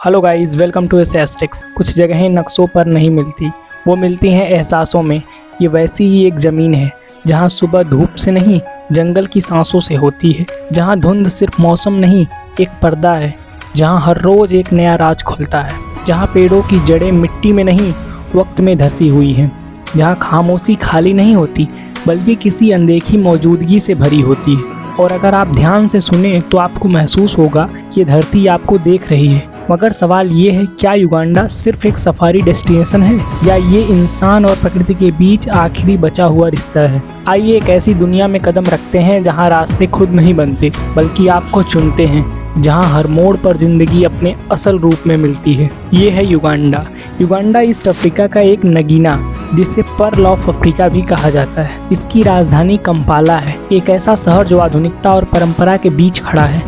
Hello guys, welcome to एस्टेक्स। कुछ जगहें नक्शों पर नहीं मिलती, वो मिलती हैं एहसासों में। ये वैसी ही एक ज़मीन है जहाँ सुबह धूप से नहीं, जंगल की सांसों से होती है। जहाँ धुंध सिर्फ मौसम नहीं, एक पर्दा है। जहाँ हर रोज़ एक नया राज खुलता है। जहाँ पेड़ों की जड़ें मिट्टी में नहीं, वक्त में धसी हुई हैं। जहाँ खामोशी खाली नहीं होती, बल्कि किसी अनदेखी मौजूदगी से भरी होती है। और अगर आप ध्यान से सुने तो आपको महसूस होगा कि धरती आपको देख रही है। मगर सवाल ये है, क्या युगांडा सिर्फ एक सफारी डेस्टिनेशन है, या ये इंसान और प्रकृति के बीच आखिरी बचा हुआ रिश्ता है? आइए एक ऐसी दुनिया में कदम रखते हैं जहाँ रास्ते खुद नहीं बनते, बल्कि आपको चुनते हैं। जहाँ हर मोड़ पर जिंदगी अपने असल रूप में मिलती है। ये है युगांडा। युगांडा ईस्ट अफ्रीका का एक नगीना, जिसे पर्ल ऑफ अफ्रीका भी कहा जाता है। इसकी राजधानी कंपाला है, एक ऐसा शहर जो आधुनिकता और परंपरा के बीच खड़ा है।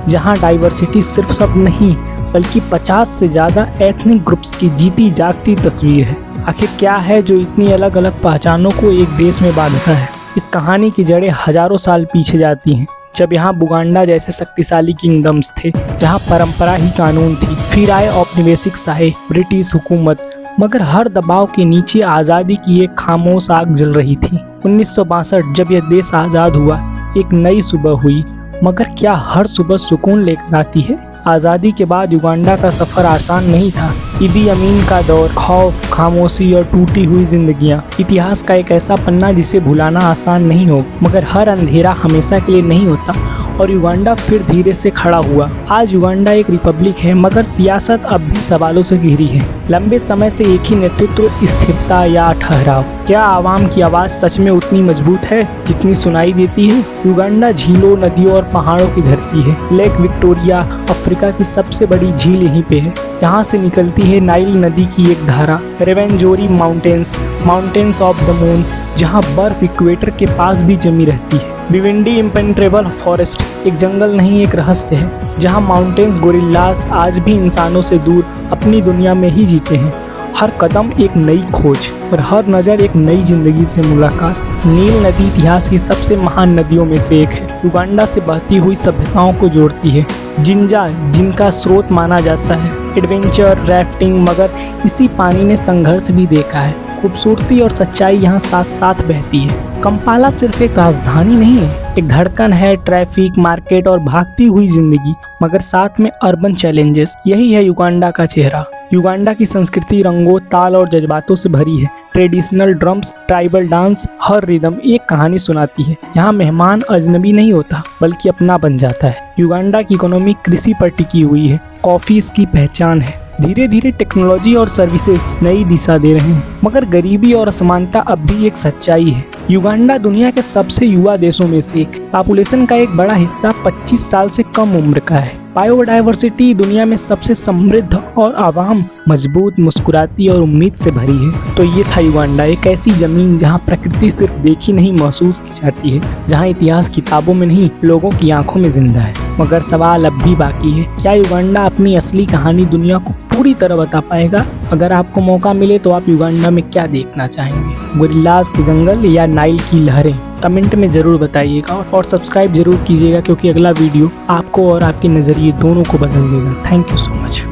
जहाँ डाइवर्सिटी सिर्फ शब्द नहीं, बल्कि 50 से ज़्यादा एथनिक ग्रुप्स की जीती जागती तस्वीर है। आखिर क्या है जो इतनी अलग अलग पहचानों को एक देश में बांधता है? इस कहानी की जड़ें हजारों साल पीछे जाती हैं, जब यहाँ बुगांडा जैसे शक्तिशाली किंगडम्स थे, जहाँ परंपरा ही कानून थी। फिर आए औपनिवेशिक साहे, ब्रिटिश हुकूमत, मगर हर दबाव के नीचे आज़ादी की एक खामोश आग जल रही थी। 1962 जब यह देश आज़ाद हुआ, एक नई सुबह हुई। मगर क्या हर सुबह सुकून लेकर आती है? आज़ादी के बाद युगांडा का सफ़र आसान नहीं था। इदी अमीन का दौर, खौफ, खामोशी और टूटी हुई जिंदगियां। इतिहास का एक ऐसा पन्ना जिसे भुलाना आसान नहीं हो, मगर हर अंधेरा हमेशा के लिए नहीं होता। और युगांडा फिर धीरे से खड़ा हुआ। आज युगांडा एक रिपब्लिक है, मगर सियासत अब भी सवालों से घिरी है। लंबे समय से एक ही नेतृत्व, स्थिरता या ठहराव? क्या आवाम की आवाज़ सच में उतनी मजबूत है जितनी सुनाई देती है? युगांडा झीलों, नदियों और पहाड़ों की धरती है। लेक विक्टोरिया अफ्रीका की सबसे बड़ी झील यहीं पे है। यहाँ से निकलती है नाइल नदी की एक धारा। रेवेंजोरी माउंटेन्स ऑफ द मून, जहाँ बर्फ इक्वेटर के पास भी जमी रहती है। विवेंडी इम्पेनेट्रेबल फॉरेस्ट, एक जंगल नहीं एक रहस्य है, जहाँ माउंटेन्स गोरिल्लास आज भी इंसानों से दूर अपनी दुनिया में ही जीते हैं। हर कदम एक नई खोज और हर नज़र एक नई जिंदगी से मुलाकात। नील नदी इतिहास की सबसे महान नदियों में से एक है। युगांडा से बहती हुई सभ्यताओं को जोड़ती है। जिंजा, जिनका स्रोत माना जाता है। एडवेंचर, राफ्टिंग, मगर इसी पानी ने संघर्ष भी देखा है। खूबसूरती और सच्चाई यहाँ साथ साथ बहती है। कंपाला सिर्फ एक राजधानी नहीं है, एक धड़कन है। ट्रैफिक, मार्केट और भागती हुई जिंदगी, मगर साथ में अर्बन चैलेंजेस। यही है युगांडा का चेहरा। युगांडा की संस्कृति रंगों, ताल और जज्बातों से भरी है। ट्रेडिशनल ड्रम्स, ट्राइबल डांस, हर रिदम एक कहानी सुनाती है। यहाँ मेहमान अजनबी नहीं होता, बल्कि अपना बन जाता है। युगांडा की इकोनॉमी कृषि पर टिकी हुई है। कॉफी इसकी पहचान है। धीरे धीरे टेक्नोलॉजी और सर्विसेज नई दिशा दे रहे हैं, मगर गरीबी और असमानता अब भी एक सच्चाई है। युगांडा दुनिया के सबसे युवा देशों में से एक। पॉपुलेशन का एक बड़ा हिस्सा 25 साल से कम उम्र का है। बायोडाइवर्सिटी दुनिया में सबसे समृद्ध और आवाम मजबूत, मुस्कुराती और उम्मीद से भरी है। तो ये था युगांडा, एक ऐसी जमीन जहाँ प्रकृति सिर्फ देखी नहीं महसूस की जाती है, जहाँ इतिहास किताबों में नहीं लोगों की आंखों में जिंदा है। मगर सवाल अब भी बाकी है, क्या युगांडा अपनी असली कहानी दुनिया को पूरी तरह बता पाएगा? अगर आपको मौका मिले तो आप युगांडा में क्या देखना चाहेंगे? गोरिल्लास के जंगल या नाइल की लहरें? कमेंट में ज़रूर बताइएगा और सब्सक्राइब जरूर कीजिएगा, क्योंकि अगला वीडियो आपको और आपके नज़रिए दोनों को बदल देगा। Thank you so much.